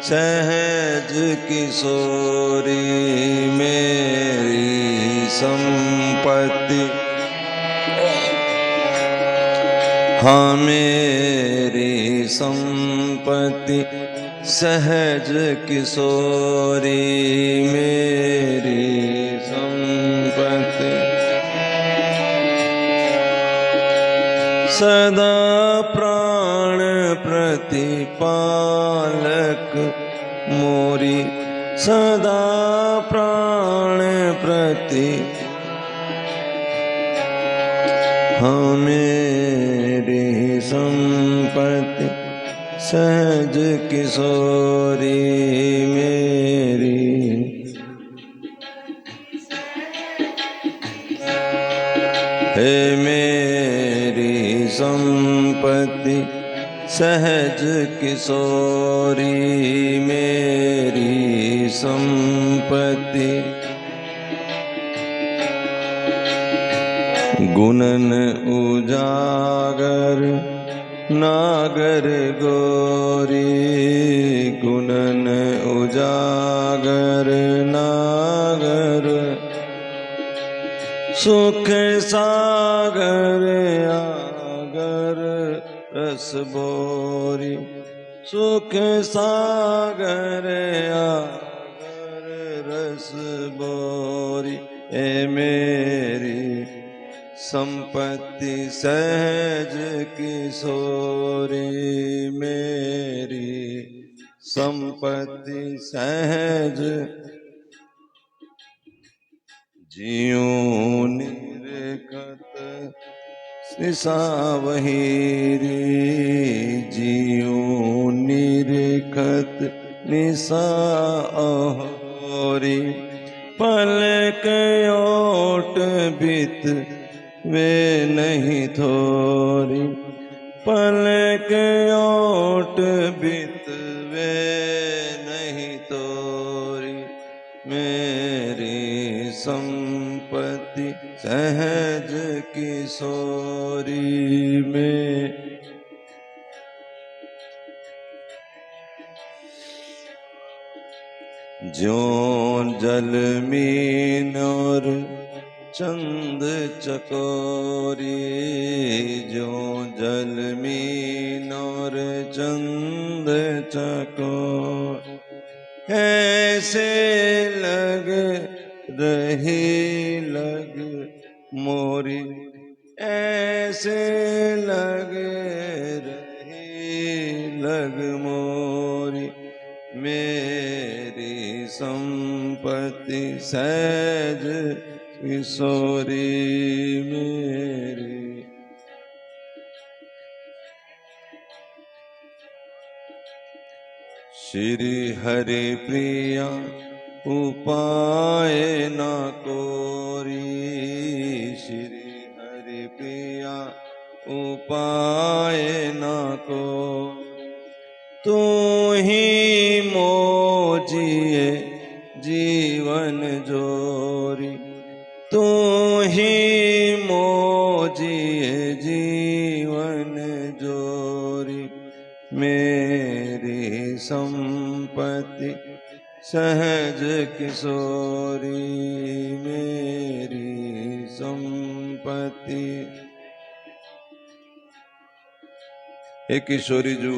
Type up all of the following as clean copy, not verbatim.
सहज किशोरी मेरी संपत्ति, हाँ मेरी संपत्ति सहज किशोरी मेरी संपत्ति। सदा प्राण प्रतिपालक मोरी, सदा प्राण प्रति हाँ मेरी संपत्ति सहज किशोरी मेरी। हे मेरी संपत्ति सहज किशोरी मेरी संपत्ति। गुणन उजागर नागर गोरी, गुणन उजागर नागर सुख सागर आगर रस बोरी, सुख सागर आगर रस बोरी। ए मेरी संपत्ति सहज किशोरी मेरी संपत्ति सहज। जियो निरखत निसावहीरी, जियो निरखत निसावहीरी। पलक ओट बित वे नहीं थोरी, पलक ओट बित वे नहीं थोरी। मेरी संपत्ति सहज किशोरी में। ज्यों जल मीन और चंद चकोरी, ज्यों जल मीन और चंद चकोर। ऐसे लग रही लग मोरी, ऐसे लग रही लग मोरी। मेरी संपत्ति सहज किशोरी मेरी। श्री हरि प्रिया उपाय न कोरी, श्री हरि प्रिया उपाय न को। तू ही मोजिए जीवन जोरी, तू ही मोजिए जीवन जोरी। मेरी संपत्ति सहज किशोरी मेरी संपत्ति। हे किशोरी जू,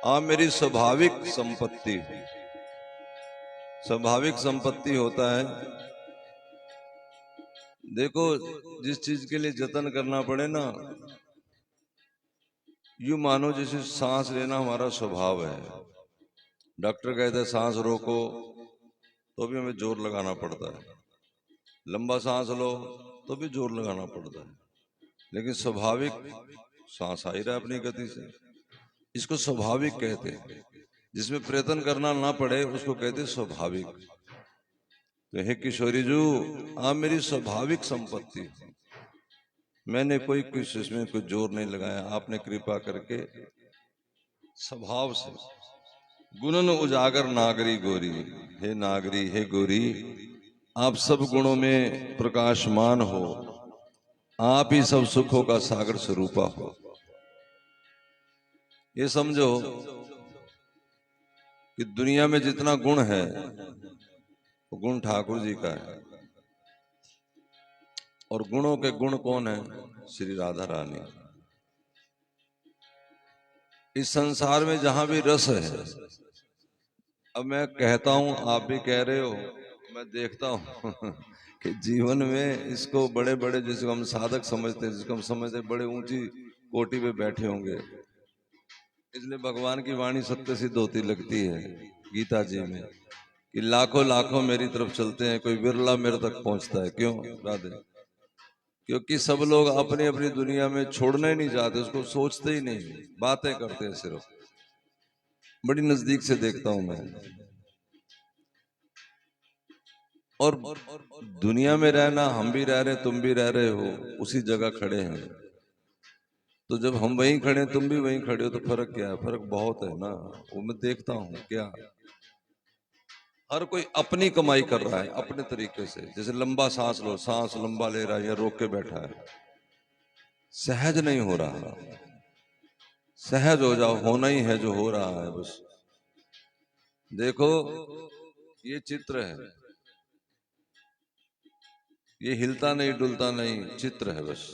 आप मेरी स्वाभाविक संपत्ति हो। स्वाभाविक संपत्ति होता है, देखो जिस चीज के लिए जतन करना पड़े ना, यूं मानो जैसे सांस लेना हमारा स्वभाव है। डॉक्टर कहते हैं सांस रोको, तो भी हमें जोर लगाना पड़ता है। लंबा सांस लो तो भी जोर लगाना पड़ता है, लेकिन स्वाभाविक सांस आ ही रहा है अपनी गति से। इसको स्वाभाविक कहते हैं, जिसमें प्रयत्न करना ना पड़े उसको कहते हैं स्वाभाविक। तो हे किशोरी जू, आप मेरी स्वाभाविक संपत्ति। मैंने कोई कुछ इसमें कोई जोर नहीं लगाया, आपने कृपा करके स्वभाव से। गुणन उजागर नागरी गोरी, हे नागरी हे गोरी, आप सब गुणों में प्रकाशमान हो, आप ही सब सुखों का सागर स्वरूपा हो। ये समझो कि दुनिया में जितना गुण है वो गुण ठाकुर जी का है, और गुणों के गुण कौन है? श्री राधा रानी। इस संसार में जहां भी रस है, अब मैं कहता हूं, आप भी कह रहे हो, मैं देखता हूं कि जीवन में इसको बड़े बड़े, जिसको हम साधक समझते हैं, जिसको हम समझते हैं बड़े ऊंची कोटि पे बैठे होंगे, इसलिए भगवान की वाणी सत्य सिद्ध होती लगती है गीता जी में कि लाखों लाखों मेरी तरफ चलते हैं, कोई बिरला मेरे तक पहुंचता है। क्यों राधे? क्योंकि सब लोग अपनी अपनी दुनिया में छोड़ना ही नहीं चाहते, उसको सोचते ही नहीं, बातें करते हैं सिर्फ। बड़ी नजदीक से देखता हूं मैं। और दुनिया में रहना, हम भी रह रहे, तुम भी रह रहे हो, उसी जगह खड़े हैं। तो जब हम वहीं खड़े हैं, तुम भी वहीं खड़े हो, तो फर्क क्या है? फर्क बहुत है ना। वो मैं देखता हूं क्या हर कोई अपनी कमाई कर रहा है अपने तरीके से। जैसे लंबा सांस लो, सांस लंबा ले रहा है या रोक के बैठा है, सहज नहीं हो रहा। सहज हो जाओ, होना ही है जो हो रहा है बस। देखो ये चित्र है, ये हिलता नहीं डुलता नहीं, चित्र है बस।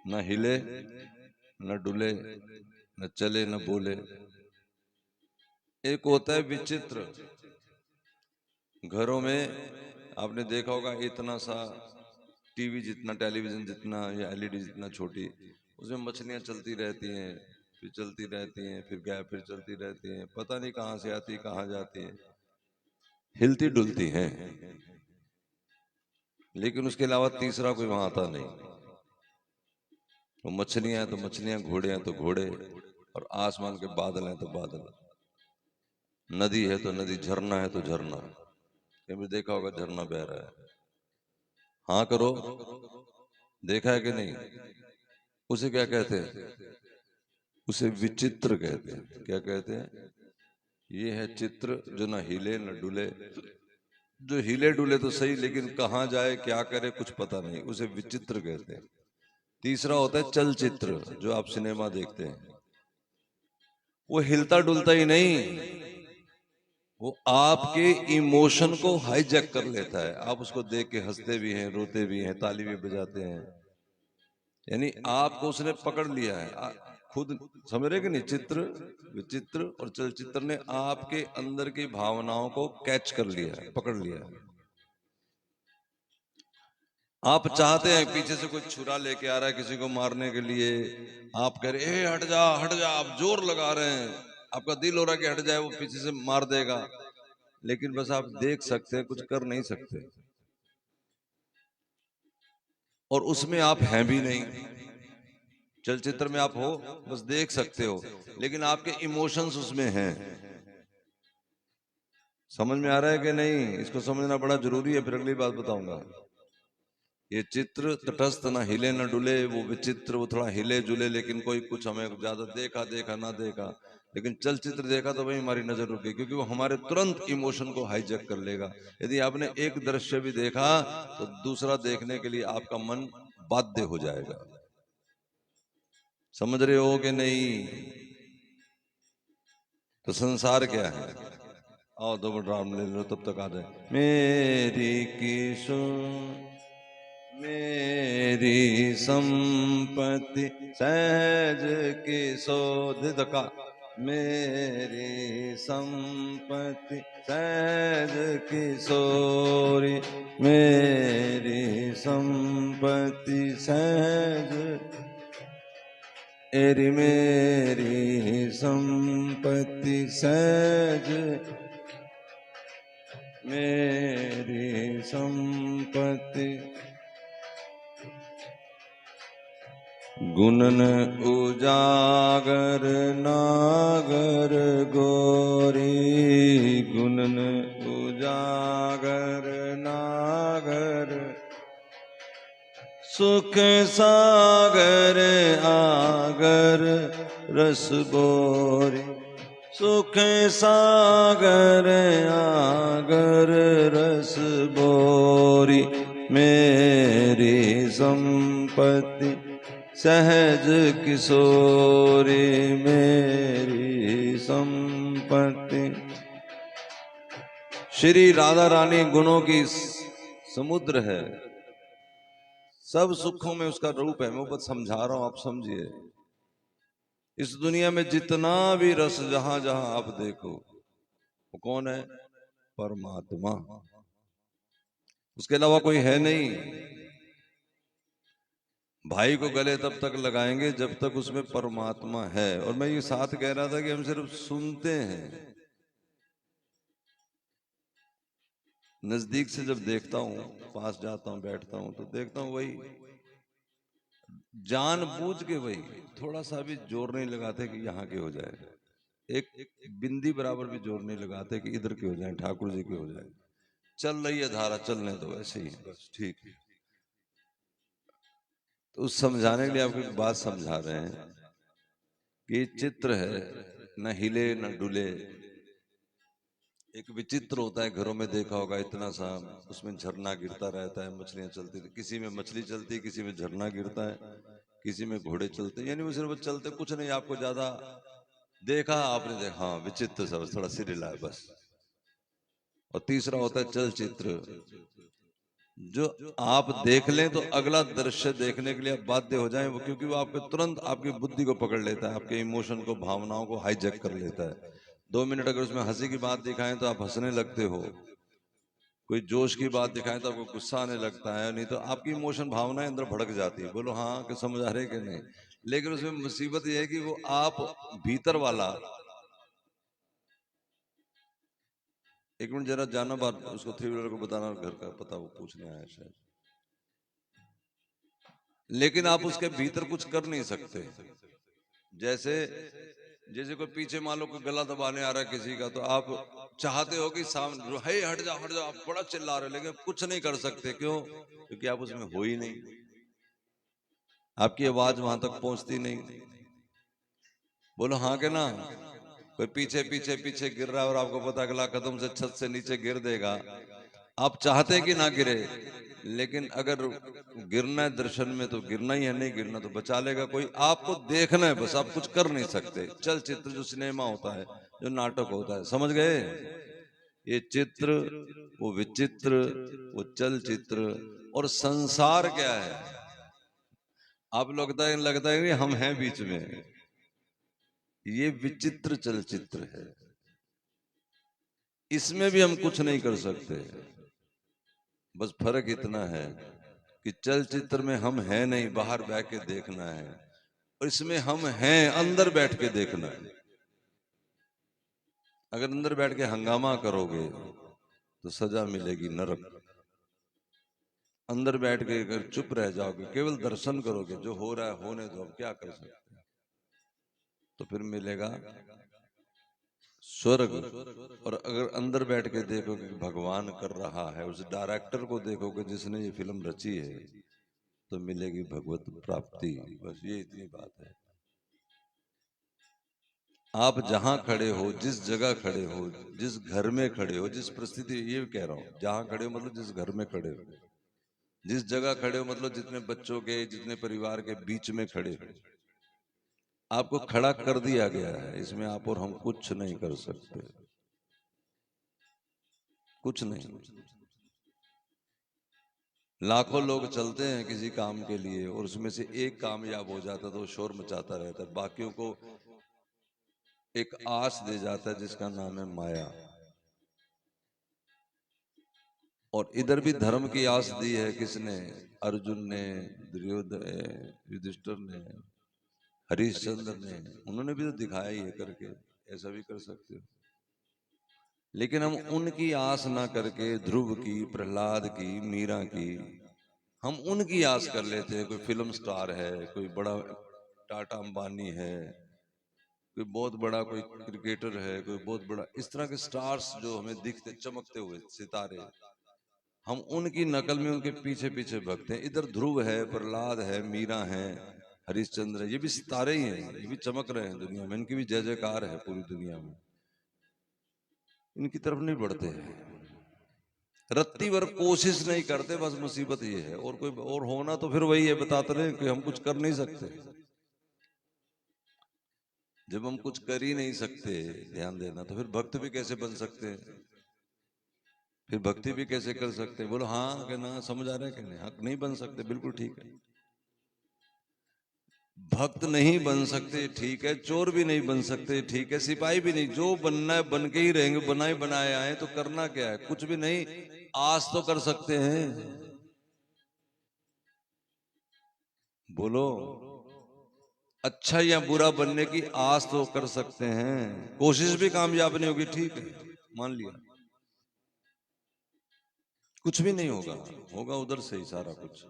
न हिले न डुले न चले न बोले। एक होता है विचित्र। घरों में आपने देखा होगा, इतना सा टीवी जितना, टेलीविजन जितना या एलईडी जितना छोटी, उसमें मछलियां चलती रहती हैं, फिर चलती रहती हैं, फिर गैप, फिर चलती रहती हैं, पता नहीं कहाँ से आती कहाँ जाती है, हिलती डुलती हैं, लेकिन उसके अलावा तीसरा कोई वहां आता नहीं। वो मछलियां हैं तो मछलियां, घोड़े हैं तो घोड़े, और आसमान के बादल हैं तो बादल, नदी है तो नदी, झरना है तो झरना। कभी देखा होगा झरना बह रहा है? हाँ करो, देखा है कि नहीं? उसे क्या कहते हैं? उसे विचित्र कहते हैं। क्या कहते हैं? ये है चित्र जो ना हिले न डुले। जो हिले डुले तो सही, लेकिन कहाँ जाए क्या करे कुछ पता नहीं, उसे विचित्र कहते हैं। तीसरा होता है चलचित्र, जो आप सिनेमा देखते हैं, वो हिलता डुलता ही नहीं, वो आपके इमोशन को हाईजैक कर लेता है। आप उसको देख के हंसते भी हैं, रोते भी हैं, ताली भी बजाते हैं। यानी आपको उसने पकड़ लिया है। खुद समझ रहे कि नहीं? चित्र, विचित्र और चलचित्र ने आपके अंदर की भावनाओं को कैच कर लिया है, पकड़ लिया है। आप चाहते हैं, पीछे से कोई छुरा लेके आ रहा है किसी को मारने के लिए, आप कह रहे ए हट जा हट जा, आप जोर लगा रहे हैं, आपका दिल हो रहा है कि हट जाए, वो पीछे से मार देगा, लेकिन बस आप देख सकते हैं, कुछ कर नहीं सकते। और उसमें आप हैं भी नहीं। चलचित्र में आप हो, बस देख सकते हो, लेकिन आपके इमोशंस उसमें हैं। समझ में आ रहा है कि नहीं? इसको समझना बड़ा जरूरी है, फिर अगली बात बताऊंगा। ये चित्र तटस्थ, ना हिले न डुले, वो विचित्र, वो थोड़ा हिले जुले, लेकिन कोई कुछ हमें ज्यादा देखा देखा ना देखा, लेकिन चलचित्र देखा तो वही हमारी नजर रुक गई, क्योंकि वो हमारे तुरंत इमोशन को हाईजैक कर लेगा। यदि आपने एक दृश्य भी देखा तो दूसरा देखने के लिए आपका मन बाध्य हो जाएगा। समझ रहे हो कि नहीं? तो संसार क्या है? आओ दो मिनट राम ले लो, तब तक आ जाए। मेरी किशोर मेरी संपत्ति सहज किशोर का, मेरी संपत्ति सहज किशोरी, मेरी संपत्ति सहज, मेरी संपत्ति सहज, मेरी संपत्ति। गुणन उजागर नागर गोरी, गुणन उजागर नागर, सुख सागर आगर रस बोरी, सुख सागर आगर रस बोरी, मेरी संपत्ति सहज किशोरी, मेरी संपत्ति। श्री राधा रानी गुणों की समुद्र है, सब सुखों में उसका रूप है। मैं बस समझा रहा हूं, आप समझिए। इस दुनिया में जितना भी रस जहां जहां आप देखो, वो कौन है? परमात्मा। उसके अलावा कोई है नहीं। भाई को गले तब तक लगाएंगे जब तक उसमें परमात्मा है। और मैं ये साथ कह रहा था कि हम सिर्फ सुनते हैं। नजदीक से जब देखता हूं, पास जाता हूं, बैठता हूं, तो देखता हूं वही जानबूझ के, वही थोड़ा सा भी जोर नहीं लगाते कि यहाँ के हो जाए। एक बिंदी बराबर भी जोर नहीं लगाते कि इधर के हो जाए, ठाकुर जी के हो जाए। चल रही है धारा, चलने दो, ऐसे ही बस, ठीक है। तो उस समझाने के लिए आपको एक बात समझा रहे हैं कि चित्र है, न हिले न डुले। एक विचित्र होता है, घरों में देखा होगा, इतना सा उसमें झरना गिरता रहता है, मछलियां चलती रहती, किसी में मछली चलती है, किसी में झरना गिरता है, किसी में घोड़े चलते हैं। यानी वो सिर्फ चलते, कुछ नहीं। आपको ज्यादा देखा, आपने देखा, हाँ विचित्र सा, थोड़ा सिर हिला है बस। और तीसरा होता है चलचित्र, जो आप देख लें तो अगला दृश्य देखने के लिए आप बाध्य हो जाएं, वो क्योंकि वो आपके तुरंत आपकी बुद्धि को पकड़ लेता है, आपके इमोशन को, भावनाओं को हाईजैक कर लेता है। 2 मिनट अगर उसमें हंसी की बात दिखाएं तो आप हंसने लगते हो, कोई जोश की बात दिखाएं तो आपको गुस्सा आने लगता है, नहीं तो आपकी इमोशन, भावनाएं अंदर भड़क जाती है। बोलो हाँ कि समझ आ रहे कि नहीं? लेकिन उसमें मुसीबत यह है कि वो आप भीतर वाला, एक मिनट जरा जाना, बात उसको 3 व्हीलर को बताना, घर का पता वो पूछने आया शायद। लेकिन आप उसके भीतर कुछ कर नहीं सकते। जैसे जैसे कोई पीछे मान लो कोई गला दबाने आ रहा है किसी का, तो आप चाहते हो कि सामने, हे हट जाओ हट जाओ, आप बड़ा चिल्ला रहे हो, लेकिन कुछ नहीं कर सकते। क्यों? क्योंकि आप उसमें हो ही नहीं, आपकी आवाज वहां तक पहुंचती नहीं। बोलो हाँ के ना? कोई पीछे पीछे पीछे गिर रहा है और आपको पता, अगला कदम से छत से नीचे गिर देगा। आप चाहते कि ना गिरे, लेकिन अगर गिरना है दर्शन में तो गिरना ही है, नहीं गिरना तो बचा लेगा कोई। आपको देखना है बस, आप कुछ कर नहीं सकते। चलचित्र जो सिनेमा होता है, जो नाटक होता है, समझ गए? ये चित्र, वो विचित्र, वो चलचित्र, और संसार क्या है? आप लगता है कि हम हैं बीच में, ये विचित्र चलचित्र है। इसमें भी हम कुछ नहीं कर सकते। बस फर्क इतना है कि चलचित्र में हम हैं नहीं, बाहर बैठ के देखना है, और इसमें हम हैं, अंदर बैठ के देखना है। अगर अंदर बैठ के हंगामा करोगे तो सजा मिलेगी नरक। अंदर बैठ के अगर चुप रह जाओगे, केवल दर्शन करोगे, जो हो रहा है होने दो, अब क्या कर सकते हैं, तो फिर मिलेगा स्वर्ग। और अगर अंदर बैठ के देखोगे कि भगवान कर रहा है, उस डायरेक्टर को देखोगे जिसने ये फिल्म रची है, तो मिलेगी भगवत प्राप्ति। बस ये इतनी बात है। आप जहां खड़े हो, जिस जगह खड़े हो, जिस घर में खड़े हो, जिस परिस्थिति, ये कह रहा हूं, जहां खड़े हो मतलब जिस घर में खड़े हो, जिस जगह खड़े हो मतलब जितने बच्चों के, जितने परिवार के बीच में खड़े हो, आपको खड़ा कर दिया गया है। इसमें आप और हम कुछ नहीं कर सकते, कुछ नहीं। लाखों लोग चलते हैं किसी काम के लिए, और उसमें से एक कामयाब हो जाता है तो शोर मचाता रहता है, बाकियों को एक आस दे जाता है जिसका नाम है माया। और इधर भी धर्म की आस दी है किसने? अर्जुन ने, दुर्योधन, युधिष्ठिर ने, हरिश्चंद्र ने। उन्होंने भी तो दिखाया ही है करके, ऐसा भी कर सकते हो। लेकिन हम उनकी आस ना करके, ध्रुव की, प्रहलाद की, मीरा की, हम उनकी आस कर लेते हैं। कोई फिल्म स्टार है, कोई बड़ा टाटा अंबानी है, कोई बहुत बड़ा कोई क्रिकेटर है, कोई बहुत बड़ा, इस तरह के स्टार्स जो हमें दिखते, चमकते हुए सितारे, हम उनकी नकल में उनके पीछे पीछे भगते हैं। इधर ध्रुव है, प्रहलाद है, मीरा है, हरिश्चंद्र है, ये भी सितारे ही हैं, ये भी चमक रहे हैं दुनिया में, इनकी भी जय जयकार है पूरी दुनिया में। इनकी तरफ नहीं बढ़ते हैं, रत्ती भर कोशिश नहीं करते, बस मुसीबत ये है। और कोई और होना तो फिर वही है, बताते रहे कि हम कुछ कर नहीं सकते। जब हम कुछ कर ही नहीं सकते, ध्यान देना, तो फिर भक्त भी कैसे बन सकते हैं? फिर भक्ति भी कैसे कर सकते हैं? बोलो हाँ कि ना, समझ आ रहा है कि नहीं? हाँ, नहीं बन सकते, बिल्कुल ठीक है। भक्त नहीं बन सकते, ठीक है। चोर भी नहीं बन सकते, ठीक है। सिपाही भी नहीं, जो बनना है बन के ही रहेंगे, बनाए बनाए आए, तो करना क्या है? कुछ भी नहीं, आस तो कर सकते हैं। बोलो, अच्छा या बुरा बनने की आस तो कर सकते हैं। कोशिश भी कामयाब नहीं होगी, ठीक है, मान लिया। कुछ भी नहीं होगा, होगा उधर से ही सारा कुछ।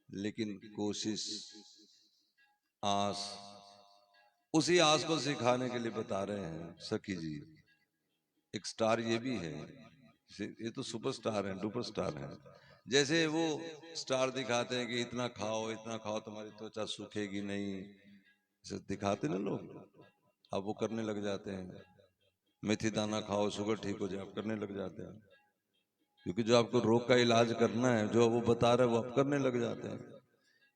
लेकिन कोशिश, आस, उसी आस को सिखाने के लिए बता रहे हैं सखी जी। एक स्टार ये भी है, ये तो सुपरस्टार है, डुपर स्टार है। जैसे वो स्टार दिखाते हैं कि इतना खाओ इतना खाओ, तुम्हारी त्वचा सूखेगी नहीं, ऐसे दिखाते ना लोग। अब वो करने लग जाते हैं। मेथी दाना खाओ, शुगर ठीक हो जाए, आप करने लग जाते हैं। क्योंकि जो आपको रोग का इलाज करना है, जो वो बता रहे हैं, वो आप करने लग जाते हैं।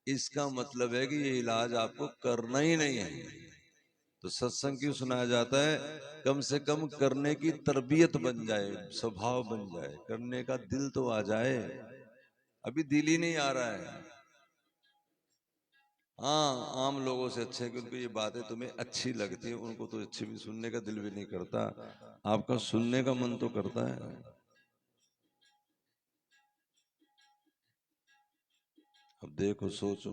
इसका मतलब है कि ये इलाज आपको करना ही नहीं है। तो सत्संग क्यों सुनाया जाता है? कम से कम करने की तरबियत बन जाए, स्वभाव बन जाए, करने का दिल तो आ जाए। अभी दिल ही नहीं आ रहा है। हाँ, आम लोगों से अच्छे, क्योंकि ये बातें तुम्हें अच्छी लगती है, उनको तो अच्छी भी सुनने का दिल भी नहीं करता। आपका सुनने का मन तो करता है। अब देखो, सोचो,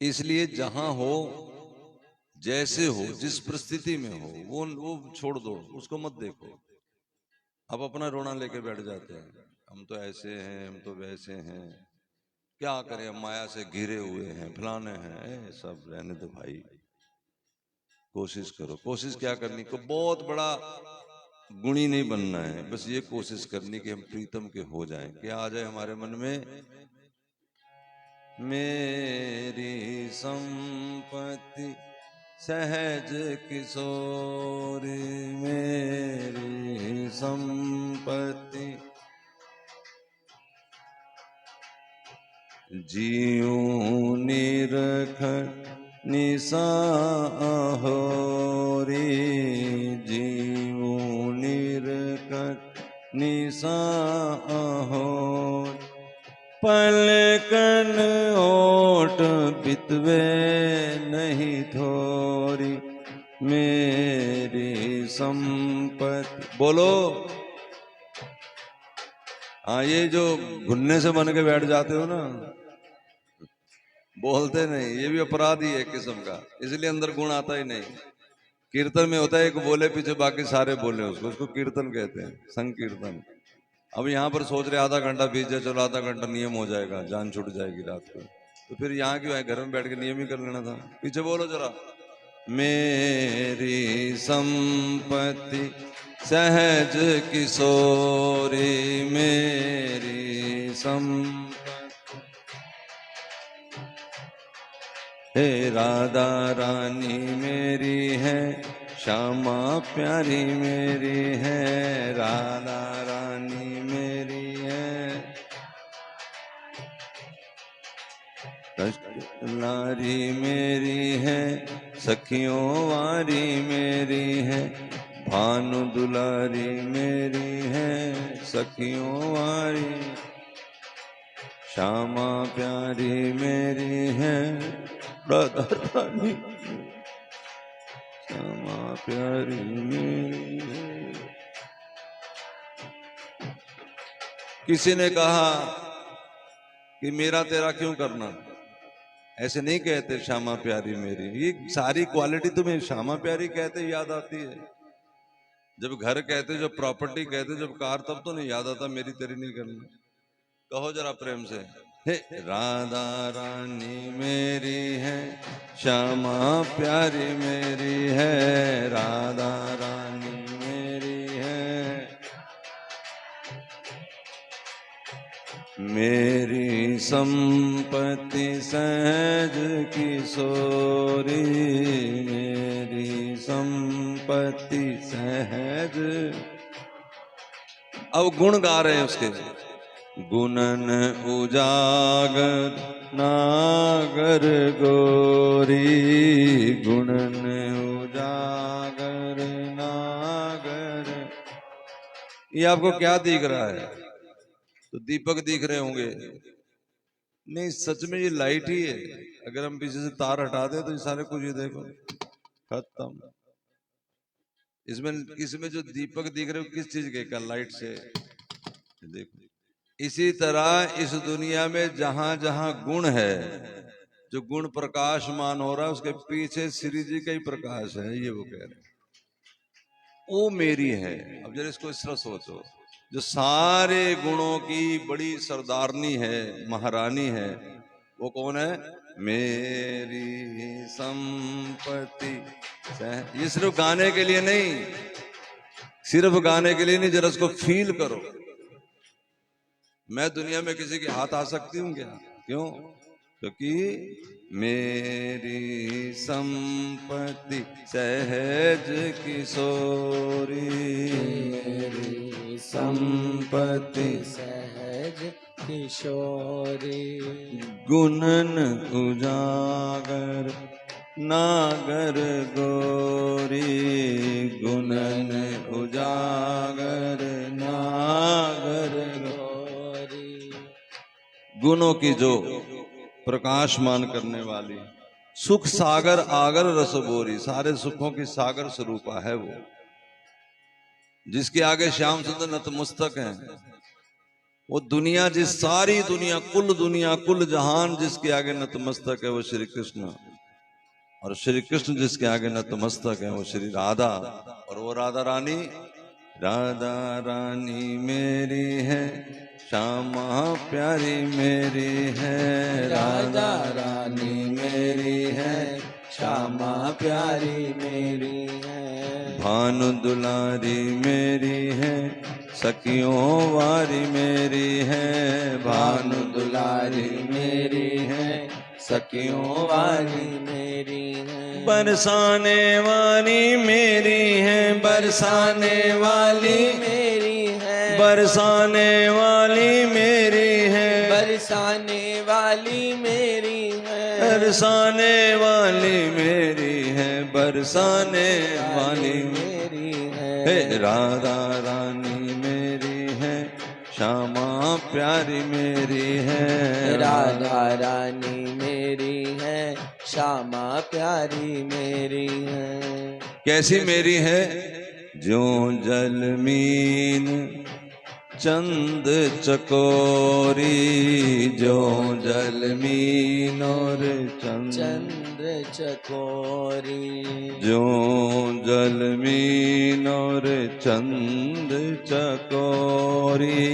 इसलिए जहां हो, जैसे हो, जिस परिस्थिति में हो, वो छोड़ दो, उसको मत देखो। अब अपना रोना लेके बैठ जाते हैं, हम तो ऐसे हैं, हम तो वैसे हैं, क्या करें, हम माया से घिरे हुए हैं, फलाने हैं। सब रहने दो भाई। कोशिश करो। कोशिश क्या करनी को, बहुत बड़ा गुणी नहीं बनना है, बस ये कोशिश करनी कि हम प्रीतम के हो जाएं। क्या आ जाए हमारे मन में? मेरी संपत्ति सहज किशोरी, मेरी संपत्ति जीऊं निरख निसाहोरी, जीऊं निरख निसाहो, पलकन ओट बितवे नहीं थोरी, मेरी संपत्ति। बोलो, हाँ, ये जो घुनने से बन के बैठ जाते हो ना, बोलते नहीं, ये भी अपराध ही है किस्म का, इसलिए अंदर गुण आता ही नहीं। कीर्तन में होता है, एक बोले पीछे बाकी सारे बोले, उसको कीर्तन कहते हैं, संकीर्तन। अब यहाँ पर सोच रहे आधा घंटा बीत जाए, चलो आधा घंटा नियम हो जाएगा, जान छूट जाएगी रात को, तो फिर यहाँ क्यों है? घर में बैठ के नियम ही कर लेना था। पीछे बोलो जरा, मेरी संपत्ति सहज किशोरी, मेरी संपत्ति। हे राधा रानी मेरी है, श्यामा प्यारी मेरी है, राधा रानी मेरी है, लारी मेरी है, सखियों वारी मेरी है, भानु दुलारी मेरी है, सखियों वारी, श्यामा प्यारी मेरी है, राधा रानी श्यामा प्यारी मेरी है। किसी ने कहा कि मेरा तेरा क्यों करना, ऐसे नहीं कहते श्यामा प्यारी मेरी। ये सारी क्वालिटी तुम्हें श्यामा प्यारी कहते याद आती है। जब घर कहते, जब प्रॉपर्टी कहते, जब कार, तब तो नहीं याद आता मेरी तेरी नहीं करना। कहो जरा प्रेम से, हे राधा रानी मेरी है, श्यामा प्यारी मेरी है, राधा रानी मेरी है, मेरी संपत्ति सहज किशोरी, मेरी संपत्ति सहज। अब गुण गा रहे हैं उसके, गुणन उजागर नागर गोरी, गुणन उजागर नागर। ये आपको क्या दिख रहा है? तो दीपक दिख रहे होंगे, नहीं सच में ये लाइट ही है। अगर हम पीछे से तार हटा दें तो ये सारे कुछ, ये देखो खत्म। इसमें इसमें जो दीपक दिख रहे हो किस चीज के? का लाइट से। देखो इसी तरह इस दुनिया में जहां जहां गुण है, जो गुण प्रकाशमान हो रहा है, उसके पीछे श्री जी का ही प्रकाश है। ये वो कह रहे हैं, वो मेरी है। अब जरा इसको इस तरह सोचो, जो सारे गुणों की बड़ी सरदारनी है, महारानी है, वो कौन है? मेरी संपत्ति। ये सिर्फ गाने के लिए नहीं, सिर्फ गाने के लिए नहीं, जरा इसको फील करो। मैं दुनिया में किसी के हाथ आ सकती हूँ क्या? क्यों? क्योंकि मेरी संपत्ति सहज किशोरी, मेरी संपत्ति सहज किशोरी। गुणन उजागर नागर गोरी, गुणन उजागर नागर गोरी। गुणों की जो प्रकाशमान करने वाली, सुख सागर आगर रस बोरी, सारे सुखों की सागर स्वरूपा है वो, जिसके आगे श्याम सुंदर नतमस्तक हैं। वो दुनिया, जिस सारी दुनिया कुल जहान जिसके आगे नतमस्तक है, वो श्री कृष्ण। और श्री कृष्ण जिसके आगे नतमस्तक है, वो श्री राधा। और वो राधा रानी, राधा रानी मेरी है, श्यामा प्यारी मेरी है। राधा रानी मेरी है, श्यामा प्यारी मेरी है। भानु दुलारी मेरी है, सखियों वारी मेरी है। भानु दुलारी मेरी है, सखियों वाली मेरी है। बरसाने वाली मेरी है, बरसाने वाली मेरी है। बरसाने वाली मेरी है, बरसाने वाली मेरी है। बरसाने वाली मेरी है, बरसाने वाली मेरी है। हे राधा रानी मेरी है, श्यामा प्यारी मेरी है। राधा रानी मेरी है, श्यामा प्यारी मेरी है। कैसी मेरी है? जो जलमीन चंद चकोरी, जो जलमीन और चंद्र चकोरी। जो जलमीन और चंद चकोरी,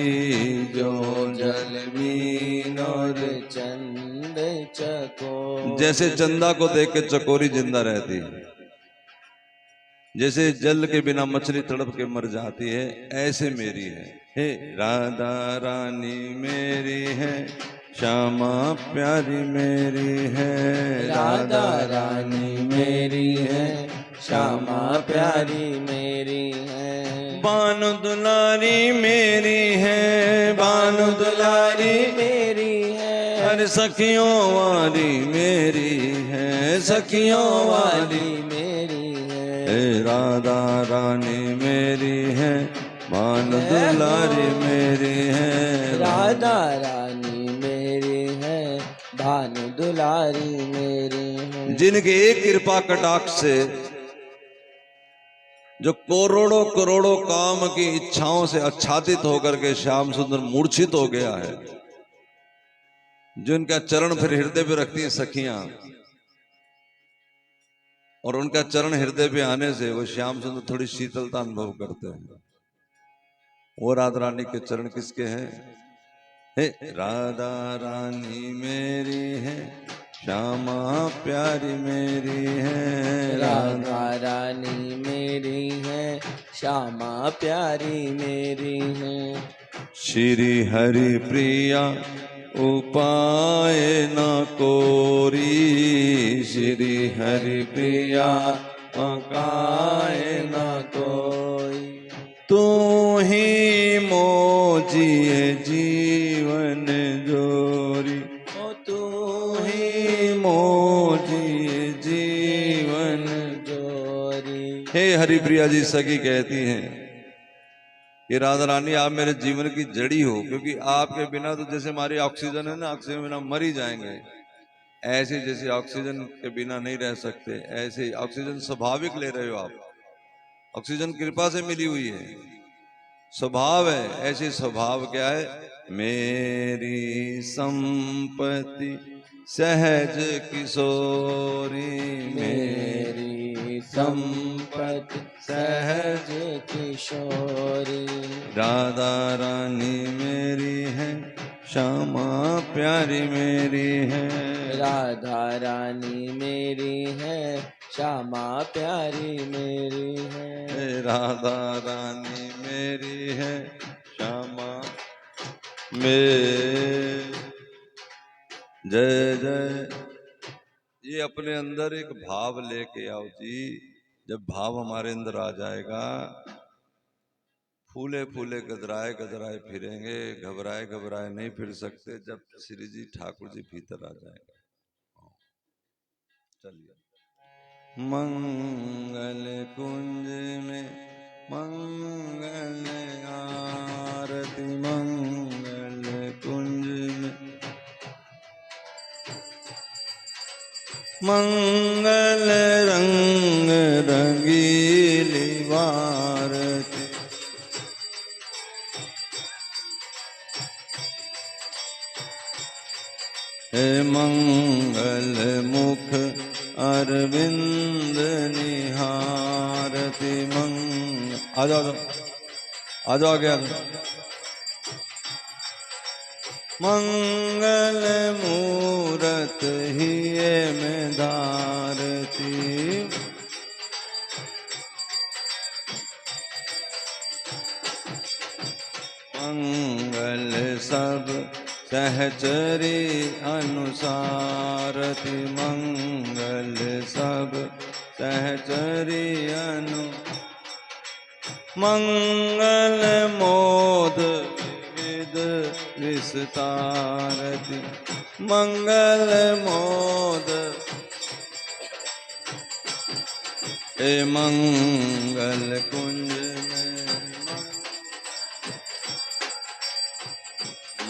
जो जलमीन और चंद चकोरी। जैसे चंदा को देख के चकोरी जिंदा रहती है, जैसे जल के बिना मछली तड़प के मर जाती है, ऐसे मेरी है। हे राधा रानी मेरी है, श्यामा प्यारी मेरी है। राधा रानी मेरी है, श्यामा प्यारी मेरी है। बानु दुलारी मेरी है, बानु दुलारी मेरी है। हर सखियों वाली मेरी है, सखियों वाली मेरी है। हे राधा रानी मेरी है, बानु दुलारी मेरी है। राधा रानी मेरी है, भानु दुलारी मेरी है। जिनके एक कृपा कटाक्ष से जो करोड़ों करोड़ों काम की इच्छाओं से आच्छादित होकर के श्याम सुंदर मूर्छित हो गया है, जिनका चरण फिर हृदय पे रखती है सखियां, और उनका चरण हृदय पे आने से वो श्याम सुंदर थोड़ी शीतलता अनुभव करते हैं। वो राधा रानी के चरण किसके हैं? हे राधा रानी मेरी है, श्यामा प्यारी मेरी है। राधा रानी मेरी है, श्यामा प्यारी मेरी है। श्री हरि प्रिया उपाय न कोरी, श्री हरि प्रिया उपाय न कोई। तू ही मोजिए जीवन जोरी, ओ तू ही मोजिए जीवन जोरी। हे हरिप्रिया जी सखी कहती हैं कि राधा रानी आप मेरे जीवन की जड़ी हो, क्योंकि आपके बिना तो जैसे हमारी ऑक्सीजन है ना, ऑक्सीजन बिना मर ही जाएंगे, ऐसे जैसे ऑक्सीजन के बिना नहीं रह सकते, ऐसे ऑक्सीजन स्वाभाविक ले रहे हो आप, ऑक्सीजन कृपा से मिली हुई है, स्वभाव है। ऐसे स्वभाव क्या है, मेरी संपत्ति सहज किशोरी, मेरी संपत्ति सहज किशोरी। राधा रानी मेरी है, श्यामा प्यारी मेरी है, राधा रानी मेरी है, श्यामा प्यारी मेरी है। राधा रानी मेरी है, श्यामा में जय जय। ये अपने अंदर एक भाव लेके आओ जी। जब भाव हमारे अंदर आ जाएगा, फूले फूले गदराए गदराए फिरेंगे, घबराए घबराए नहीं फिर सकते जब श्री जी ठाकुर जी भीतर आ जाएंगे। चलिए। मंगल कुंज में मंगल आरती, मंगल कुंज में मंगल रंग रंगीली वारती, हे मंगल मुख अरविंद निहारती। आ जाओ आ जाओ आगे आ जाओ। मंगल मूरत ही में धारती, मंगल सब सहचरी अनुसारति, मंगल सब सहचरी मंगल मोद विविध विस्तारति, मंगल मोद हे मंगल कुंज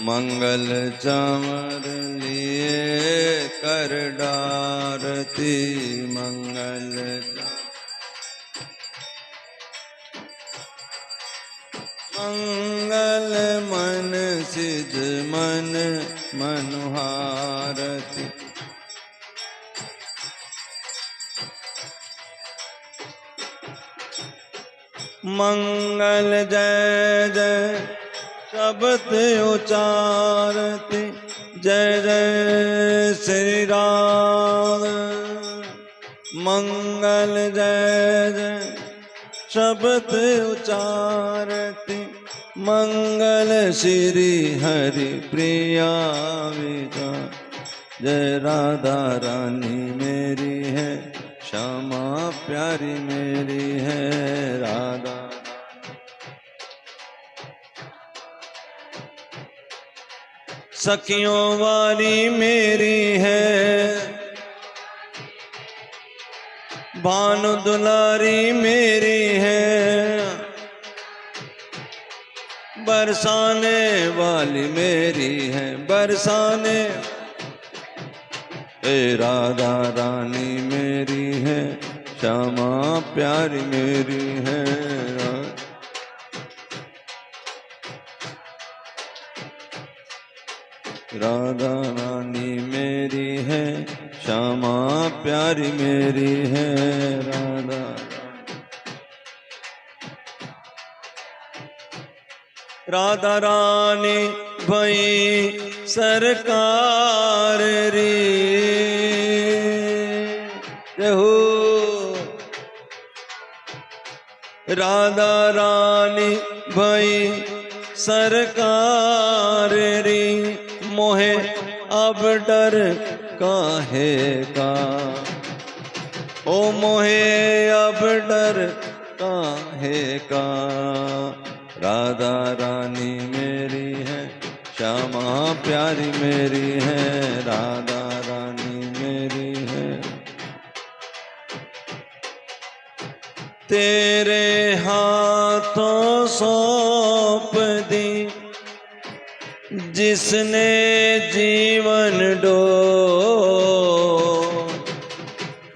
मंगल चमर लिए कर डारती, मंगल मंगल मन सिज मन मनुहारती, मंगल जय जय शब्द उचारती, जय जय श्री राम। मंगल जय जय शब्द उचारती, मंगल श्री हरि प्रिया विचार। जय राधा रानी मेरी है, श्यामा प्यारी मेरी है, राधा सखियों वाली मेरी है, भानु दुलारी मेरी है, बरसाने वाली मेरी है, बरसाने। ए राधा रानी मेरी है, श्यामा प्यारी मेरी है, राधा रानी मेरी है, श्यामा प्यारी मेरी है, राधा राधा रानी भई सरकार री। राधा रानी भई सरकार री, मोहे अब डर काहे का, ओ मोहे अब डर काहे का। राधा रानी मेरी है, श्यामा प्यारी मेरी है, राधा रानी मेरी है। तेरे हाथों सौंप दी, जिसने जीवन डो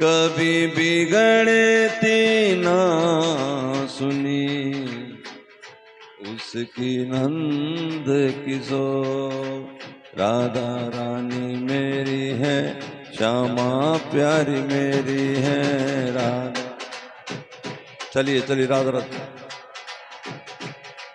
कभी बिगड़ती ना सुनी, उसकी नंद किशोर। राधा रानी मेरी है, श्यामा प्यारी मेरी है राधा। चलिए चलिए राधा राधा।